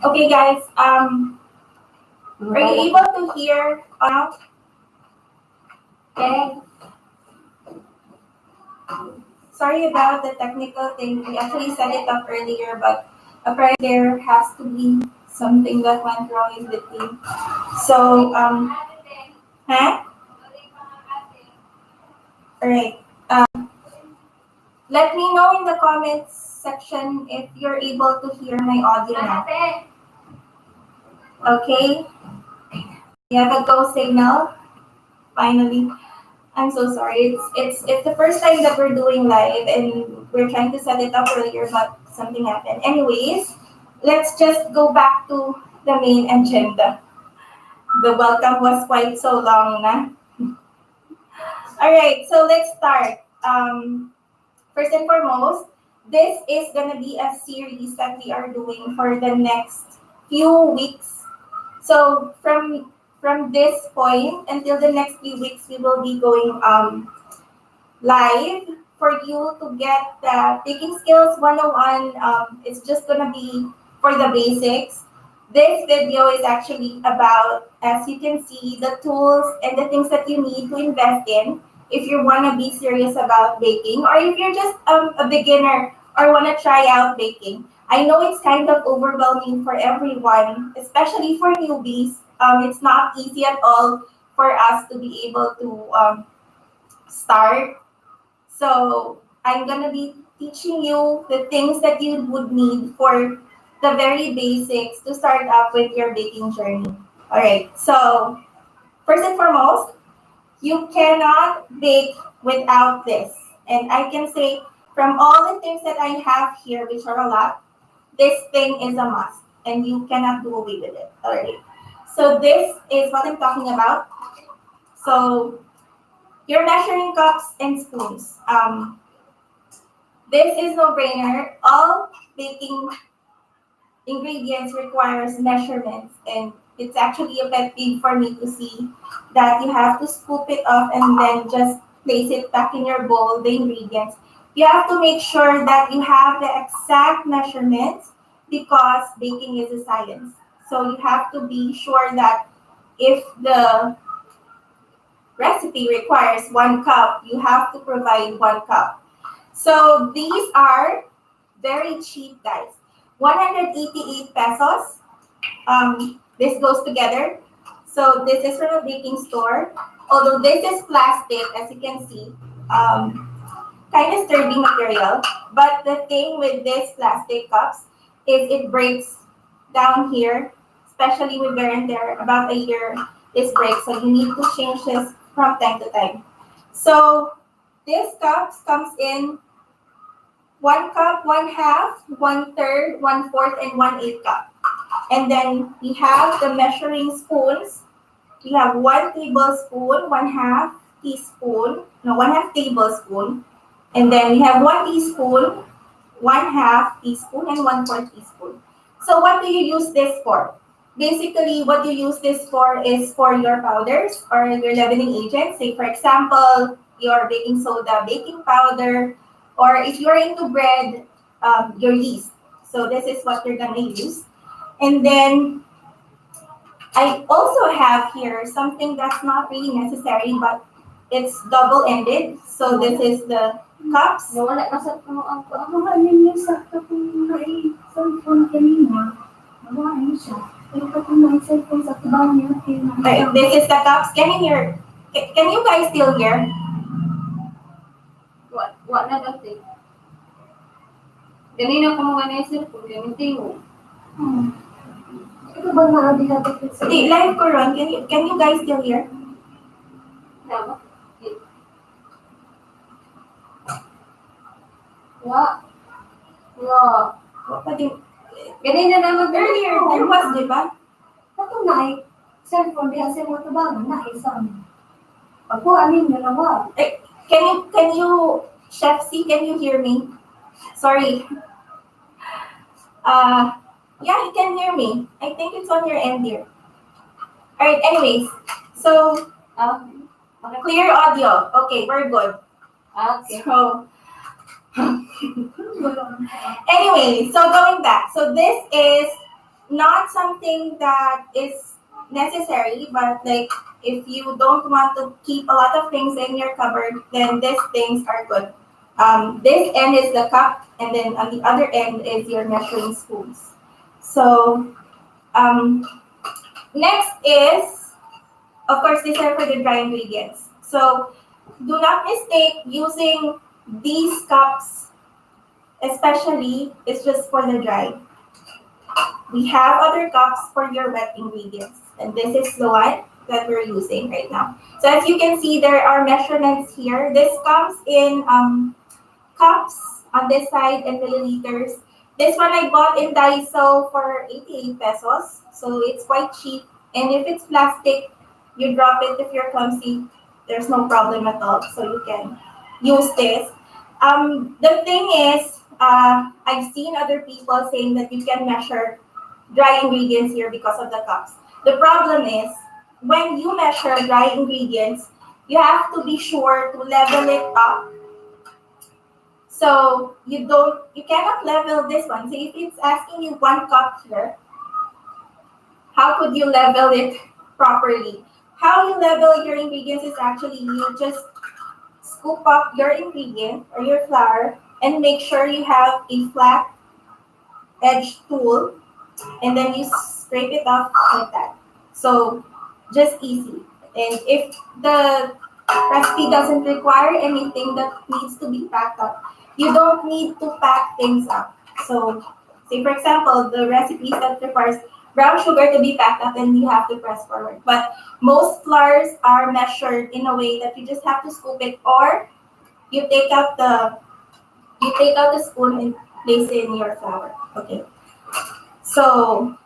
Okay, guys. Are you able to hear now? Okay. Sorry about the technical thing. We actually set it up earlier, but apparently there has to be something that went wrong in between. So, huh? Alright. Let me know in the comments section if you're able to hear my audio now. Okay? You have a go signal? Finally. I'm so sorry. It's the first time that we're doing live and we're trying to set it up earlier, but something happened. Anyways, let's just go back to the main agenda. The welcome was quite so long, na? All right, so let's start. First and foremost, this is gonna be a series that we are doing for the next few weeks. So from this point until the next few weeks, we will be going live for you to get the baking skills 101. It's just gonna be for the basics. This video is actually about, as you can see, the tools and the things that you need to invest in if you want to be serious about baking, or if you're just a beginner or want to try out baking. I know it's kind of overwhelming for everyone, especially for newbies. It's not easy at all for us to be able to start. So I'm going to be teaching you the things that you would need for the very basics to start up with your baking journey. All right, so first and foremost, you cannot bake without this. And I can say from all the things that I have here, which are a lot, this thing is a must and you cannot do away with it. All right, so this is what I'm talking about. So your measuring cups and spoons. This is no-brainer. All baking ingredients requires measurements, and it's actually a pet peeve for me to see that you have to scoop it off and then just place it back in your bowl, the ingredients. You have to make sure that you have the exact measurements because baking is a science. So you have to be sure that if the recipe requires 1 cup, you have to provide 1 cup. So these are very cheap, guys. 188 pesos. This goes together. So this is from a baking store. Although this is plastic, as you can see, kind of sturdy material. But the thing with these plastic cups is it breaks down here, especially with wear and tear. About a year, this breaks. So you need to change this from time to time. So this cups comes in 1 cup, 1/2, 1/3, 1/4, and 1/8 cup. And then we have the measuring spoons. We have 1 tablespoon, 1/2 teaspoon, no, 1/2 tablespoon. And then we have 1 teaspoon, 1/2 teaspoon, and 1/4 teaspoon. So what do you use this for? Basically, what you use this for is for your powders or your leavening agents. Say, for example, your baking soda, baking powder, or if you're into bread, your yeast. So this is what you're gonna use. And then I also have here something that's not really necessary, but it's double-ended. So this is the cups. This is the cups. Can you hear? Can you guys still hear? What na dati? Ganina ko mga naisip ko, ganito. Ito ba na-ability? Live ko ron. Can you guys still hear? Dapat. What? Ganina naman earlier. There was, di ba? Patunay. Cellphone, di asa mo ito ba? Naisang. Ako, anin, dalawa. Can you, Chef C, can you hear me? Sorry. Yeah, you can hear me. I think it's on your end here. All right, anyways. So, clear audio. Okay, we're good. Okay. So, anyway, so going back. So this is not something that is necessary, but like if you don't want to keep a lot of things in your cupboard, then these things are good. This end is the cup, and then on the other end is your measuring spoons. So next is, of course, these are for the dry ingredients. So do not mistake using these cups, especially it's just for the dry. We have other cups for your wet ingredients, and this is the one that we're using right now. So as you can see, there are measurements here. This comes in cups on this side and milliliters. This one I bought in Daiso for 88 pesos, so it's quite cheap. And if it's plastic, you drop it if you're clumsy. There's no problem at all, so you can use this. The thing is, I've seen other people saying that you can measure dry ingredients here because of the cups. The problem is, when you measure dry ingredients, you have to be sure to level it up. So you cannot level this one. So if it's asking you 1 cup here, how could you level it properly? How you level your ingredients is actually you just scoop up your ingredient or your flour and make sure you have a flat edge tool, and then you scrape it off like that. So just easy. And if the recipe doesn't require anything that needs to be packed up, you don't need to pack things up. So say for example, the recipes that requires brown sugar to be packed up and you have to press forward. But most flours are measured in a way that you just have to scoop it, or you take out the spoon and place it in your flour. Okay. So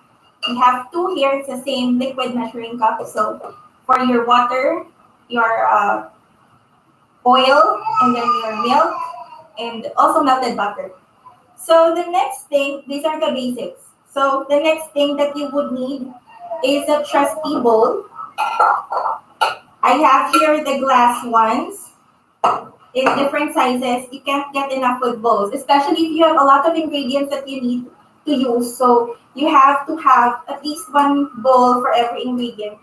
we have 2 here. It's the same liquid measuring cup. So for your water, your oil, and then your milk, and also melted butter. So the next thing, these are the basics. So the next thing that you would need is a trusty bowl. I have here the glass ones in different sizes. You can't get enough with bowls, especially if you have a lot of ingredients that you need to use. So you have to have at least 1 bowl for every ingredient.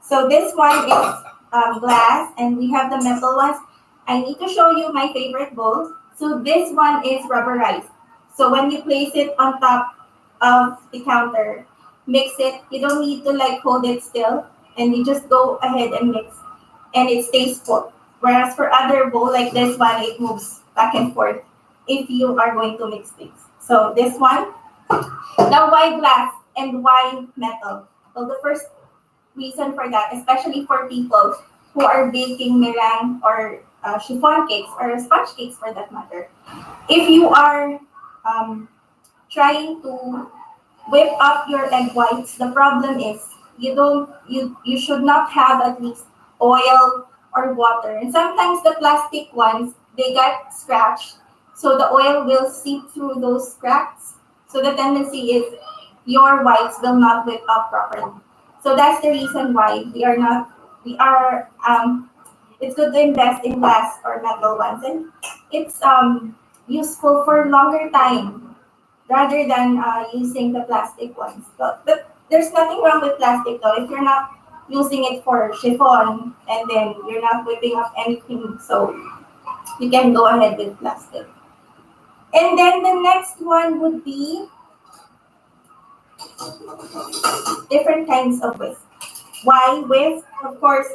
So this one is glass, and we have the metal ones. I need to show you my favorite bowls. So this one is rubberized. So when you place it on top of the counter, mix it. You don't need to like hold it still, and you just go ahead and mix, and it stays put. Whereas for other bowl like this one, it moves back and forth if you are going to mix things. So this one. Now why glass and why metal? Well, the first reason for that, especially for people who are baking meringue or chiffon cakes or sponge cakes for that matter, if you are trying to whip up your egg whites, the problem is you should not have at least oil or water. And sometimes the plastic ones, they get scratched, so the oil will seep through those cracks. So the tendency is your whites will not whip up properly. So that's the reason why it's good to invest in glass or metal ones, and it's useful for longer time rather than using the plastic ones. But there's nothing wrong with plastic though if you're not using it for chiffon and then you're not whipping up anything, so you can go ahead with plastic. And then the next one would be different kinds of whisk. Why whisk? Of course,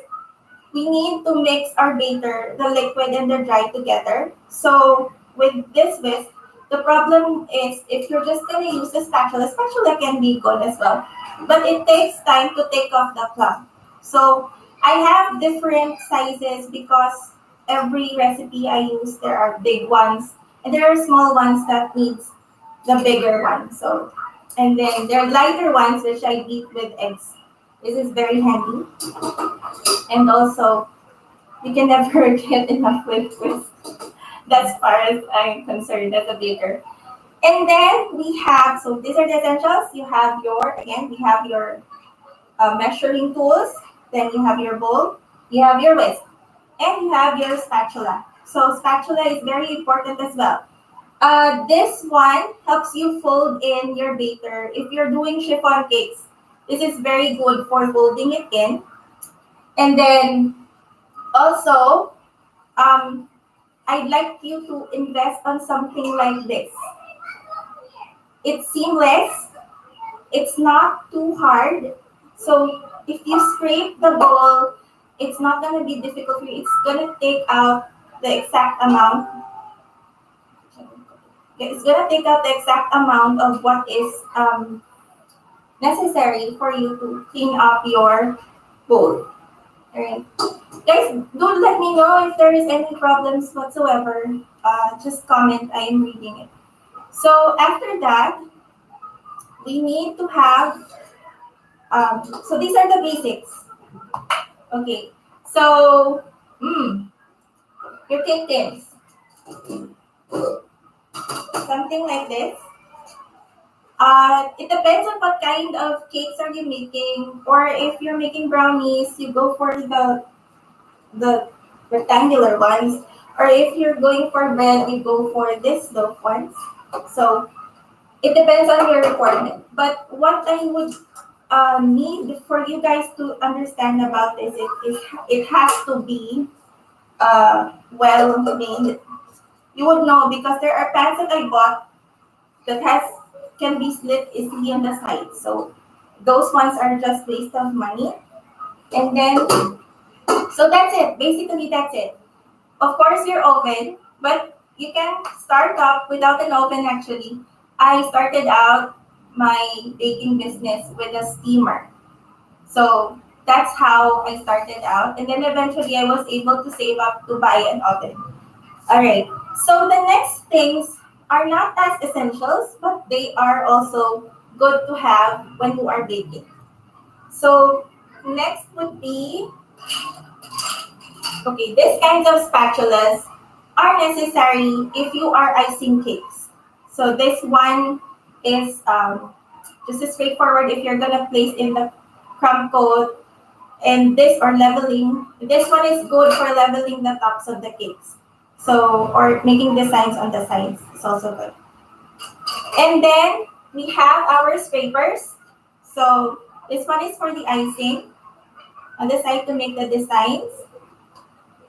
we need to mix our batter, the liquid and the dry together. So with this whisk, the problem is if you're just going to use a spatula can be good as well, but it takes time to take off the clump. So I have different sizes because every recipe I use, there are big ones and there are small ones that needs the bigger one. So, and then there are lighter ones which I beat with eggs. This is very handy. And also, you can never get enough with whisk. That's as far as I'm concerned as a baker. And then we have, so these are the essentials. You have we have your measuring tools. Then you have your bowl. You have your whisk. And you have your spatula. So spatula is very important as well. This one helps you fold in your batter. If you're doing chiffon cakes, this is very good for folding it in. And then also, I'd like you to invest on something like this. It's seamless. It's not too hard. So if you scrape the bowl, it's not going to be difficult for you. It's going to take out the exact amount. It's going to take out the exact amount of what is necessary for you to clean up your bowl. Alright. Guys, do let me know if there is any problems whatsoever. Just comment. I am reading it. So after that, we need to have, so these are the basics. Okay. So, your cake tins. Something like this. It depends on what kind of cakes are you making, or if you're making brownies, you go for the rectangular ones, or if you're going for bread, you go for this loaf ones. So it depends on your requirement. But what I would need for you guys to understand about this is it has to be well made. You would know because there are pans that I bought that can be slit easily on the side. So those ones are just waste of money. And then, so that's it. Basically, that's it. Of course, your oven, but you can start off without an oven actually. I started out my baking business with a steamer. So that's how I started out. And then eventually I was able to save up to buy an oven. All right. So the next things are not as essentials, but they are also good to have when you are baking. So next would be, okay, these kinds of spatulas are necessary if you are icing cakes. So this one is just as straightforward if you're gonna place in the crumb coat, and this or leveling. This one is good for leveling the tops of the cakes. So, or making designs on the sides is also good. And then we have our scrapers. So this one is for the icing on the side to make the designs.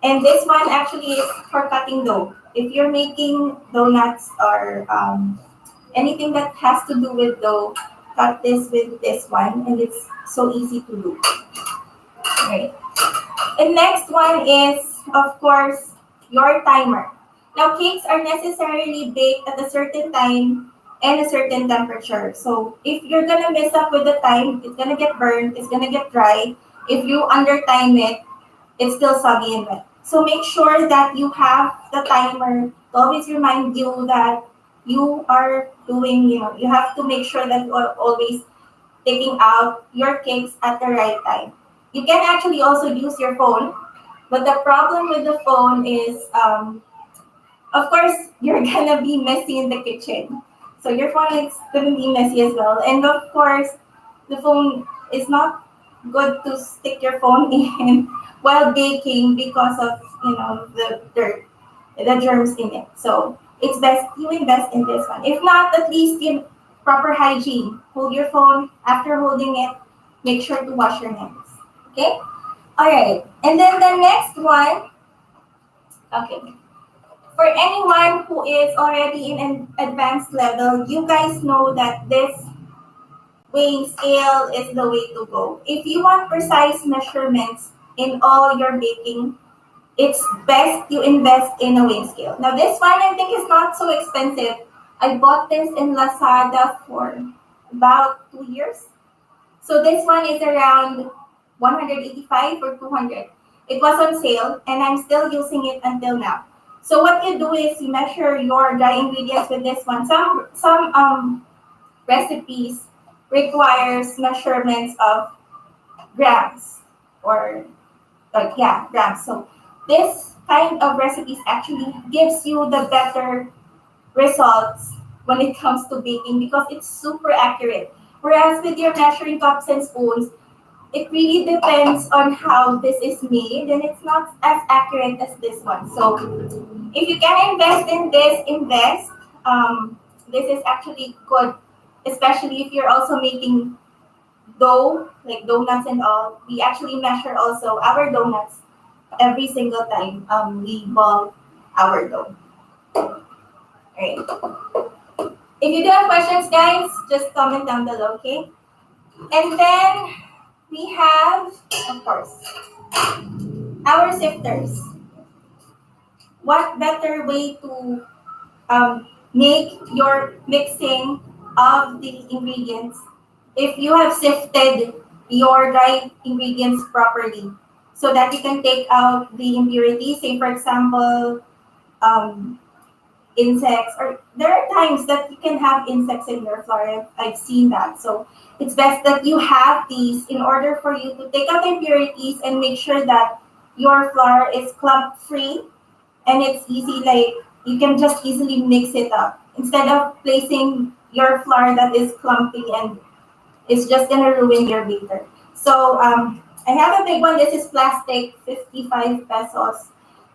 And this one actually is for cutting dough. If you're making donuts or anything that has to do with dough, cut this with this one, and it's so easy to do. Right. And next one is, of course, your timer. Now, cakes are necessarily baked at a certain time and a certain temperature. So if you're gonna mess up with the time, it's gonna get burned, it's gonna get dry. If you under time it, it's still soggy and wet. So make sure that you have the timer to always remind you that you are doing, you have to make sure that you are always taking out your cakes at the right time. You can actually also use your phone, but the problem with the phone is, of course, you're gonna be messy in the kitchen. So your phone is gonna be messy as well. And of course, the phone is not good to stick your phone in while baking because of the dirt, the germs in it. So it's best you invest in this one. If not, at least in proper hygiene. Hold your phone. After holding it, make sure to wash your hands. Okay? Alright. And then the next one, okay. For anyone who is already in an advanced level, you guys know that this weighing scale is the way to go. If you want precise measurements in all your baking, it's best you invest in a weighing scale. Now this one I think is not so expensive. I bought this in Lazada for about 2 years. So this one is around 185 or 200. It was on sale and I'm still using it until now. So what you do is you measure your dry ingredients with this one. Some recipes requires measurements of grams or grams. So this kind of recipes actually gives you the better results when it comes to baking because it's super accurate. Whereas with your measuring cups and spoons, it really depends on how this is made and it's not as accurate as this one. So if you can invest in this, invest. this is actually good, especially if you're also making dough, like donuts and all. We actually measure also our donuts every single time we ball our dough. Alright. If you do have questions, guys, just comment down below, okay? And then we have, of course, our sifters. What better way to make your mixing of the ingredients if you have sifted your dry ingredients properly so that you can take out the impurities? Say, for example, insects, or there are times that you can have insects in your flour. I've seen that. So it's best that you have these in order for you to take out the impurities and make sure that your flour is clump free and it's easy, like you can just easily mix it up instead of placing your flour that is clumpy and it's just gonna ruin your batter. So I have a big one. This is plastic, 55 pesos.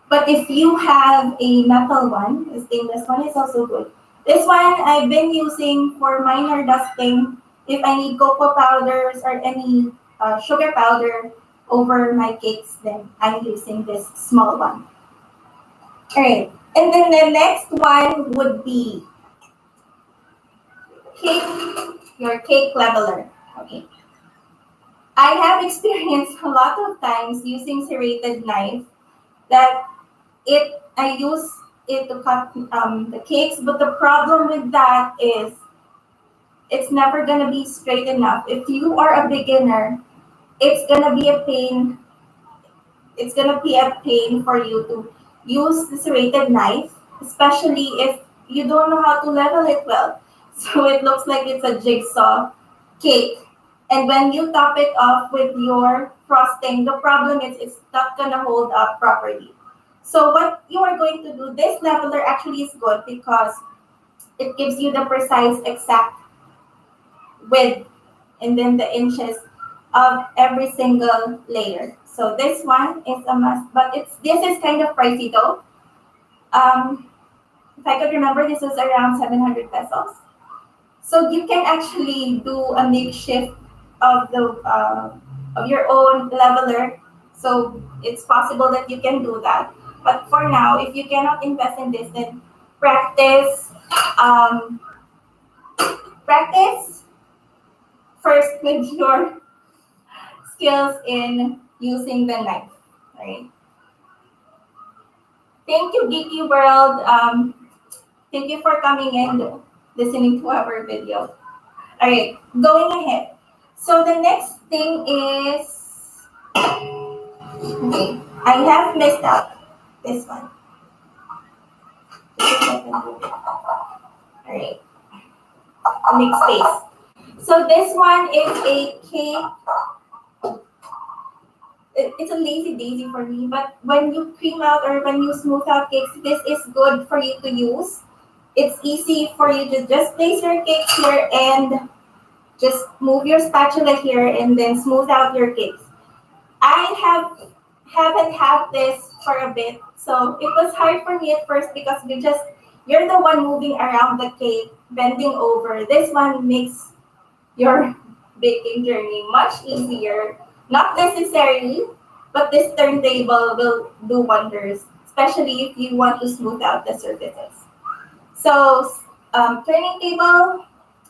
But if you have a metal one, a stainless one is also good. This one I've been using for minor dusting. If I need cocoa powders or any sugar powder over my cakes, then I'm using this small one. All right. And then the next one would be your cake leveler. Okay. I have experienced a lot of times using serrated knife that I use it to cut the cakes, but the problem with that is it's never gonna be straight enough. If you are a beginner, it's gonna be a pain. It's gonna be a pain for you to use the serrated knife, especially if you don't know how to level it well. So it looks like it's a jigsaw cake. And when you top it off with your frosting, the problem is it's not gonna hold up properly. So what you are going to do, this leveler actually is good because it gives you the precise exact width and then the inches of every single layer. So this one is a must, but this is kind of pricey though. If I could remember, this is around 700 pesos. So you can actually do a makeshift of your own leveler. So it's possible that you can do that. But for now, if you cannot invest in this, then practice practice first with your skills in using the knife. Right? Thank you, Geeky World. Thank you for coming and listening to our video. All right, going ahead. So the next thing is, okay, I have messed up this one. All right, make space. So this one is a cake. It's a lazy daisy for me, but when you cream out or when you smooth out cakes, this is good for you to use. It's easy for you to just place your cakes here and just move your spatula here and then smooth out your cakes. I haven't had this for a bit, so it was hard for me at first because you're the one moving around the cake, bending over. This one makes your baking journey much easier. Not necessarily, but this turntable will do wonders, especially if you want to smooth out the surfaces. So turning table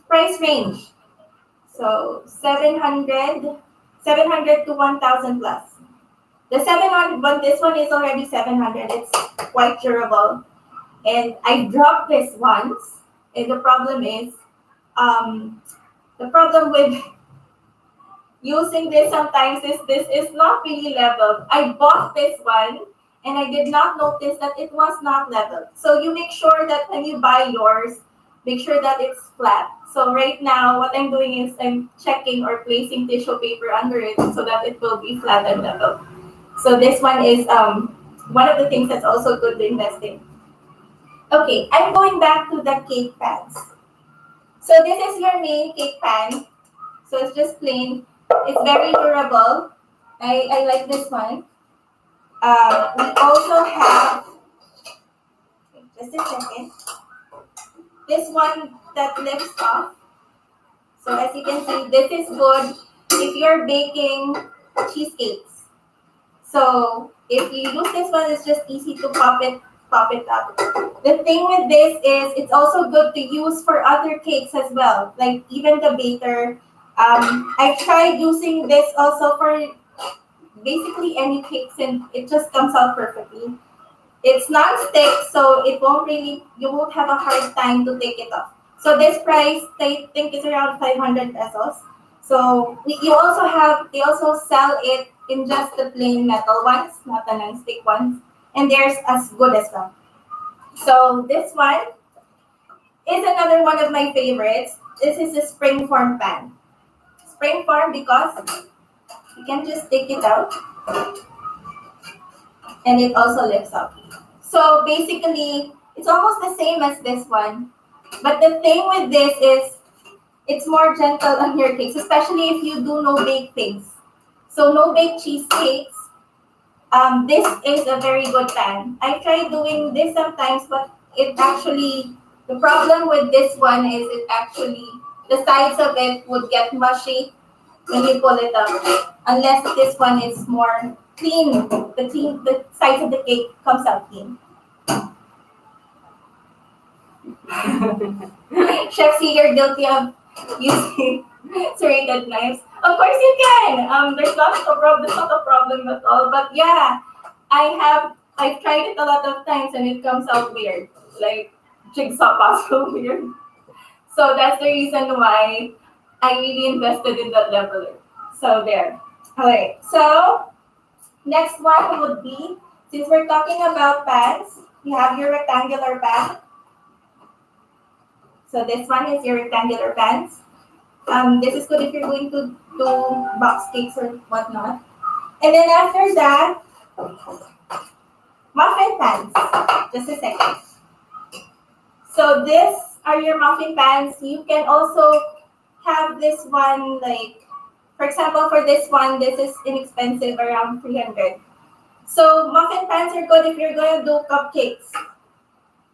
price range. So 700 to 1,000 plus. The 700 one, this one is already 700. It's quite durable. And I dropped this once. And the problem is, the problem with using this sometimes is this is not really leveled. I bought this one and I did not notice that it was not leveled. So you make sure that when you buy yours, make sure that it's flat. So right now, what I'm doing is I'm checking or placing tissue paper under it so that it will be flat and level. So this one is one of the things that's also good to invest in. Okay, I'm going back to the cake pans. So this is your main cake pan. So it's just plain. It's very durable. I like this one. We also have, just a second. this one that lifts off. So as you can see, this is good if you're baking cheesecakes. So if you use this one, it's just easy to pop it up. The thing with this is it's also good to use for other cakes as well, like even the batter. I tried using this also for basically any cakes and it just comes out perfectly. It's non-stick, so you won't have a hard time to take it off. So this price, I think is around 500 pesos. So they also sell it in just the plain metal ones, not the non-stick ones. And there's as good as well. So this one is another one of my favorites. This is a spring form pan. Spring form because you can just take it out and it also lifts up. So basically, it's almost the same as this one. But the thing with this is it's more gentle on your cakes, especially if you do no-bake things. So no-bake cheesecakes, this is a very good pan. I tried doing this sometimes, but the problem with this one is the sides of it would get mushy when you pull it up. Unless this one is more clean, the sides of the cake comes out clean. Chef, see, you're guilty of using serrated knives. Of course you can. That's not a problem at all. But yeah, I've tried it a lot of times and it comes out weird, like jigsaw puzzle weird. So that's the reason why I really invested in that leveler. So there. Alright. So next one would be, since we're talking about pans, you have your rectangular pan. So this one is your rectangular pans. This is good if you're going to do box cakes or whatnot. And then after that, muffin pans. Just a second. So these are your muffin pans. You can also have this one, like, for example, for this one, this is inexpensive, around 300. So muffin pans are good if you're going to do cupcakes.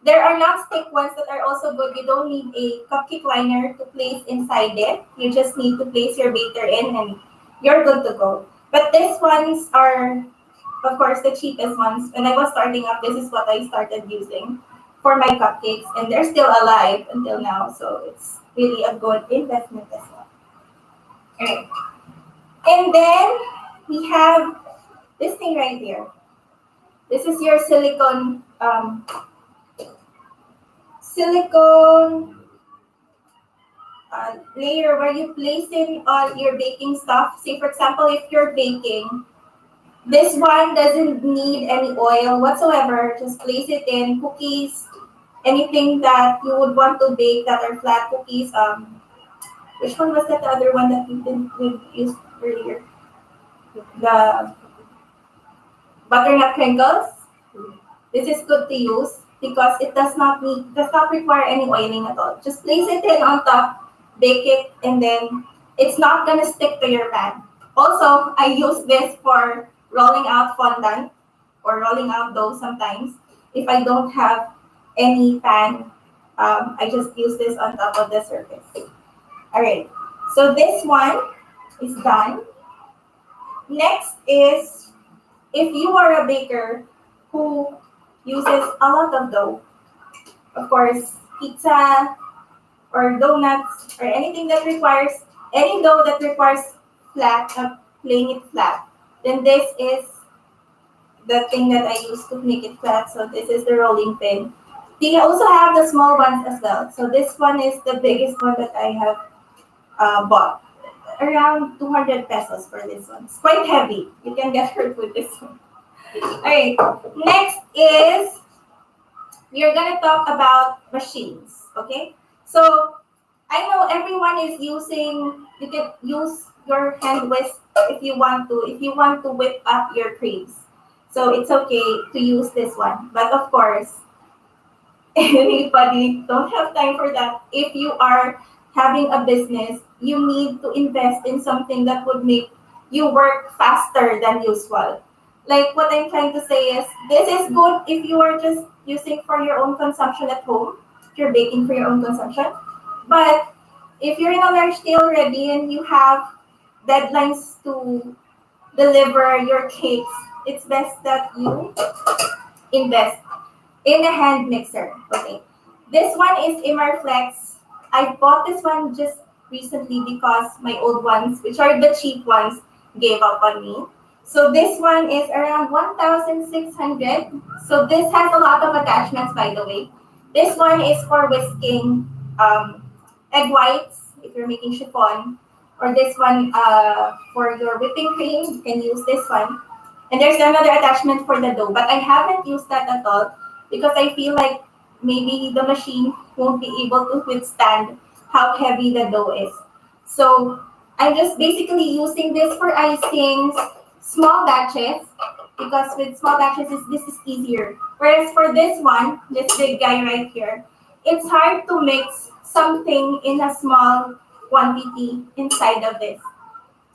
There are non-stick ones that are also good. You don't need a cupcake liner to place inside it. You just need to place your batter in and you're good to go. But these ones are, of course, the cheapest ones. When I was starting up, this is what I started using for my cupcakes. And they're still alive until now. So it's really a good investment as well. All right. And then we have this thing right here. This is your silicone layer where you place in all your baking stuff. Say, for example, if you're baking, this one doesn't need any oil whatsoever. Just place it in cookies, anything that you would want to bake that are flat cookies. Which one was that, the other one that we used earlier? The butternut crinkles. This is good to use because it does not require any oiling at all. Just place it in on top, bake it, and then it's not gonna stick to your pan. Also, I use this for rolling out fondant or rolling out dough sometimes. If I don't have any pan, I just use this on top of the surface. All right, so this one is done. Next is, if you are a baker who uses a lot of dough, of course, pizza or donuts or anything that requires, any dough that requires playing it flat, then this is the thing that I use to make it flat. So this is the rolling pin. They also have the small ones as well. So this one is the biggest one that I have bought. Around 200 pesos for this one. It's quite heavy. You can get hurt with this one. Alright, next is, we're gonna talk about machines, okay? So, I know everyone is you can use your hand whisk if you want to whip up your creams. So, it's okay to use this one. But of course, anybody don't have time for that. If you are having a business, you need to invest in something that would make you work faster than usual. Like what I'm trying to say is, this is good if you are just using for your own consumption at home. if you're baking for your own consumption. But if you're in a large scale already and you have deadlines to deliver your cakes, it's best that you invest in a hand mixer. Okay. This one is Imarflex. I bought this one just recently because my old ones, which are the cheap ones, gave up on me. So this one is around 1,600. So this has a lot of attachments, by the way. This one is for whisking egg whites, if you're making chiffon. Or this one for your whipping cream, you can use this one. And there's another attachment for the dough, but I haven't used that at all because I feel like maybe the machine won't be able to withstand how heavy the dough is. So I'm just basically using this for icings, small batches, because with small batches, this is easier. Whereas for this one, this big guy right here, it's hard to mix something in a small quantity inside of this.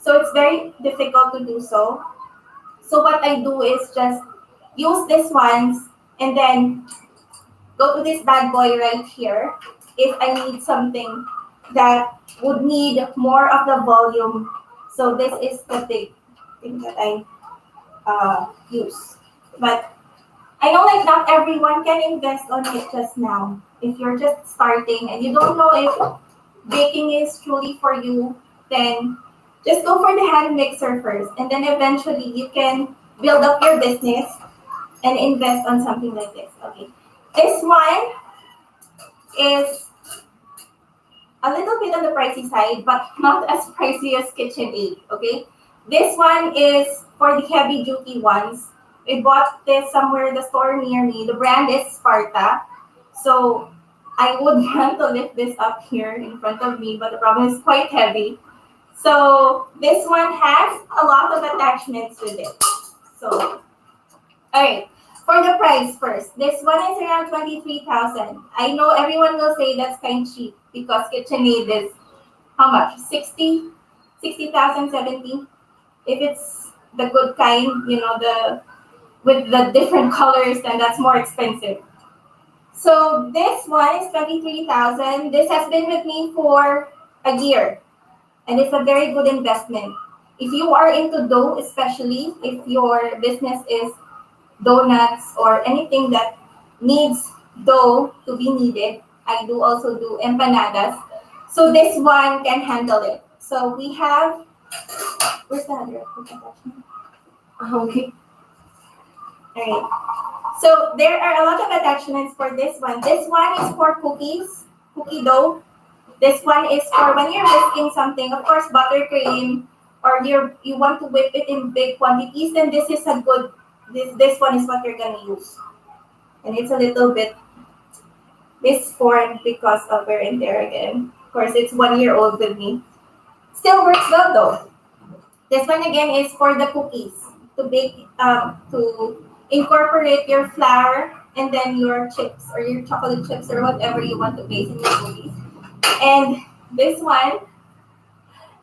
So it's very difficult to do so. So what I do is just use this ones and then go to this bad boy right here if I need something that would need more of the volume. So this is the big thing that I use. But I know like not everyone can invest on it just now. If you're just starting and you don't know if baking is truly for you, then just go for the hand mixer first. And then eventually you can build up your business and invest on something like this. Okay. This one is a little bit on the pricey side, but not as pricey as KitchenAid. Okay. This one is for the heavy duty ones. I bought this somewhere in the store near me. The brand is Sparta. So I would want to lift this up here in front of me, but the problem is quite heavy. So this one has a lot of attachments with it. So, all right. For the price first, this one is around 23,000. I know everyone will say that's kind of cheap because KitchenAid is how much? 60,000, 70. If it's the good kind, with the different colors, then that's more expensive. So this one is 23,000. This has been with me for a year, and it's a very good investment. If you are into dough, especially if your business is donuts or anything that needs dough to be kneaded, I do also do empanadas. So this one can handle it. So we have, where's the other? Okay. All right. So there are a lot of attachments for this one. This one is for cookies, cookie dough. This one is for when you're whisking something, of course, buttercream, or you want to whip it in big quantities, then this is a good, this one is what you're gonna use. And it's a little bit misformed because of wear and tear again. Of course, it's 1 year old with me. Still works well though. This one again is for the cookies, to bake, to incorporate your flour and then your chips or your chocolate chips or whatever you want to base in your cookies. And this one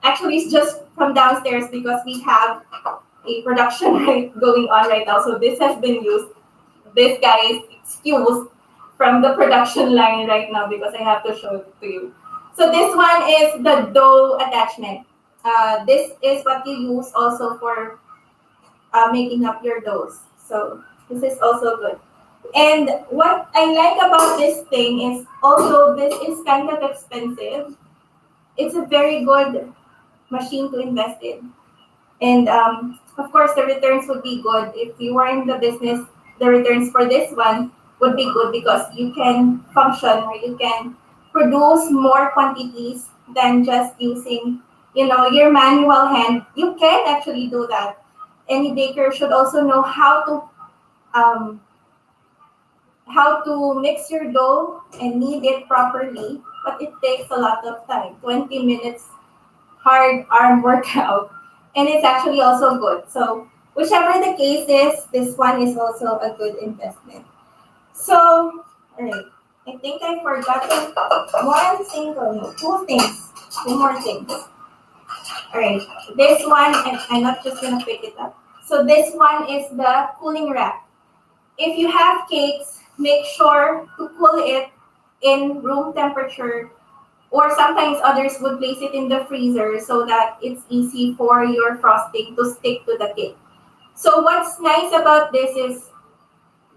actually is just from downstairs because we have a production going on right now. So this has been used. This guy is excused from the production line right now because I have to show it to you. So this one is the dough attachment. This is what you use also for making up your doughs. So this is also good. And what I like about this thing is, although this is kind of expensive, it's a very good machine to invest in. And of course, the returns would be good. If you are in the business, the returns for this one would be good because you can function or you can produce more quantities than just using, your manual hand. You can actually do that. Any baker should also know how to mix your dough and knead it properly, but it takes a lot of time, 20 minutes hard arm workout, and it's actually also good. So whichever the case is, this one is also a good investment. So, all right, I think I forgot two more things. All right, this one, and I'm not just gonna pick it up. So this one is the cooling rack. If you have cakes, make sure to cool it in room temperature, or sometimes others would place it in the freezer so that it's easy for your frosting to stick to the cake. So what's nice about this is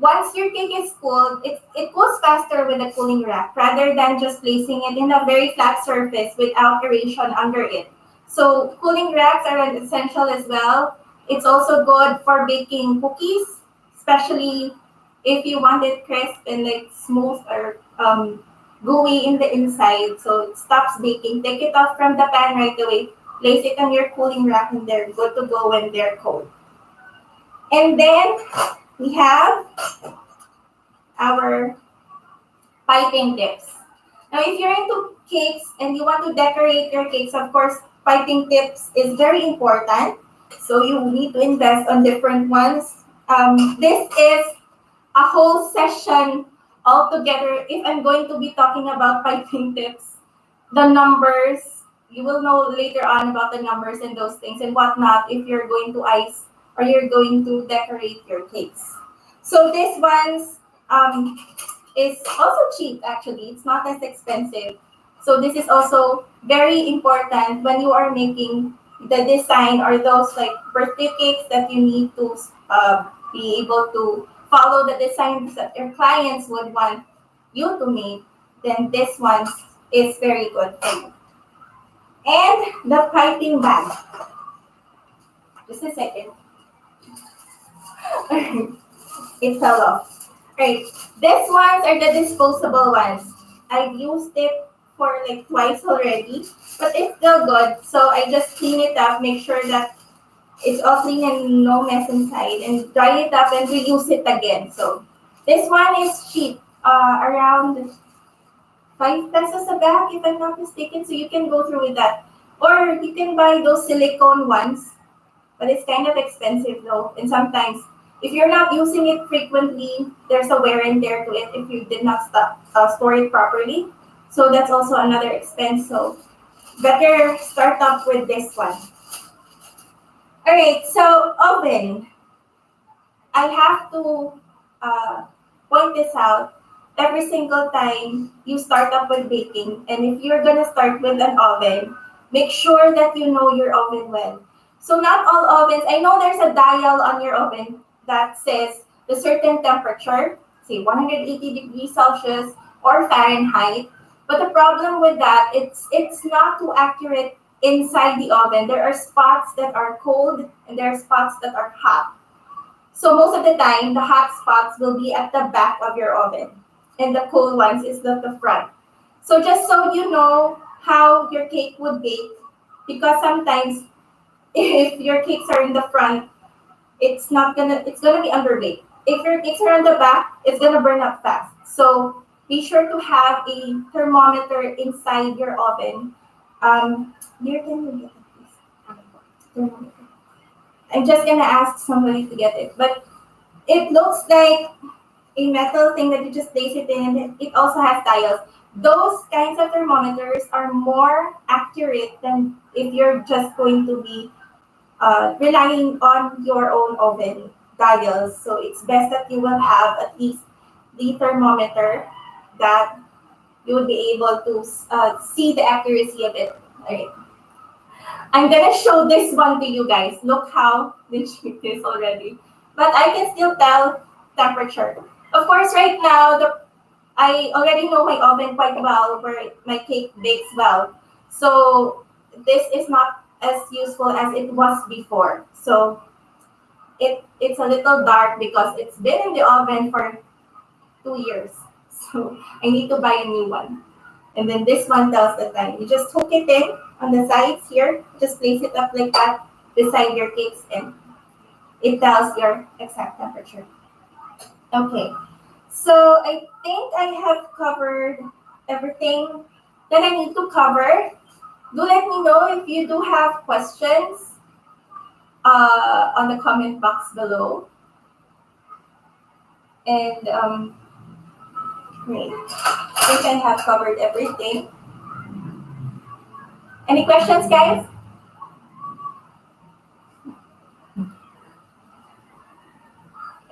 once your cake is cooled, it cools faster with a cooling rack rather than just placing it in a very flat surface without aeration under it. So cooling racks are an essential as well. It's also good for baking cookies, especially if you want it crisp and like smooth or gooey in the inside. So it stops baking. Take it off from the pan right away. Place it on your cooling rack and they're good to go when they're cold. And then we have our piping tips. Now, if you're into cakes and you want to decorate your cakes, of course, piping tips is very important. So you need to invest on different ones. This is a whole session altogether. If I'm going to be talking about piping tips, the numbers, you will know later on about the numbers and those things and whatnot if you're going to ice or you're going to decorate your cakes. So this one's is also cheap actually. It's not as expensive. So this is also very important when you are making the design or those like birthday cakes that you need to be able to follow the designs that your clients would want you to make. Then this one is very good for you. And the piping bag. Just a second. It fell off. Right. These ones are the disposable ones. I've used it for like twice already, but it's still good. So I just clean it up, make sure that it's all clean and no mess inside, and dry it up and reuse it again. So this one is cheap, around 5 pesos a bag, if I'm not mistaken. So you can go through with that. Or you can buy those silicone ones, but it's kind of expensive though. And sometimes, if you're not using it frequently, there's a wear and tear to it if you did not store it properly. So that's also another expense. So better start up with this one. All right, so oven. I have to point this out. Every single time you start up with baking, and if you're gonna start with an oven, make sure that you know your oven well. So not all ovens, I know there's a dial on your oven that says the certain temperature, say 180 degrees Celsius or Fahrenheit. But the problem with that, it's not too accurate inside the oven. There are spots that are cold and there are spots that are hot. So most of the time, the hot spots will be at the back of your oven, and the cold ones is at the front. So just so you know how your cake would bake, because sometimes if your cakes are in the front, it's gonna be underbaked. If your cakes are on the back, it's gonna burn up fast. So be sure to have a thermometer inside your oven. Here, can you get it, please? Thermometer. I'm just gonna ask somebody to get it, but it looks like a metal thing that you just place it in, and it also has dials. Those kinds of thermometers are more accurate than if you're just going to be relying on your own oven dials. So it's best that you will have at least the thermometer that you will be able to see the accuracy of it. All right. I'm gonna show this one to you guys. Look how legit it is already. But I can still tell temperature. Of course, right now, I already know my oven quite well, where my cake bakes well. So this is not as useful as it was before. So it's a little dark because it's been in the oven for 2 years. So I need to buy a new one. And then this one tells the time. You just hook it in on the sides here. Just place it up like that beside your cakes, and it tells your exact temperature. Okay. So I think I have covered everything that I need to cover. Do let me know if you do have questions on the comment box below. And great. I think I have covered everything. Any questions, guys?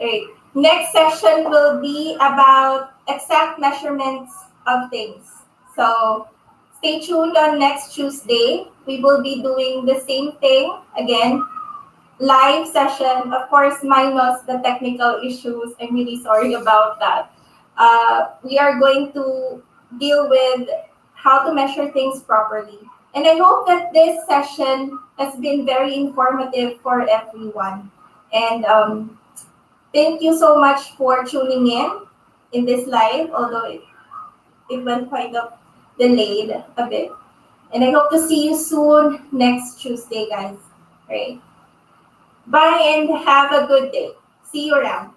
Right. Next session will be about exact measurements of things. So stay tuned on next Tuesday. We will be doing the same thing again. Live session, of course, minus the technical issues. I'm really sorry about that. We are going to deal with how to measure things properly. And I hope that this session has been very informative for everyone. And thank you so much for tuning in this live, although it went quite delayed a bit. And I hope to see you soon next Tuesday, guys. Right. Bye and have a good day. See you around.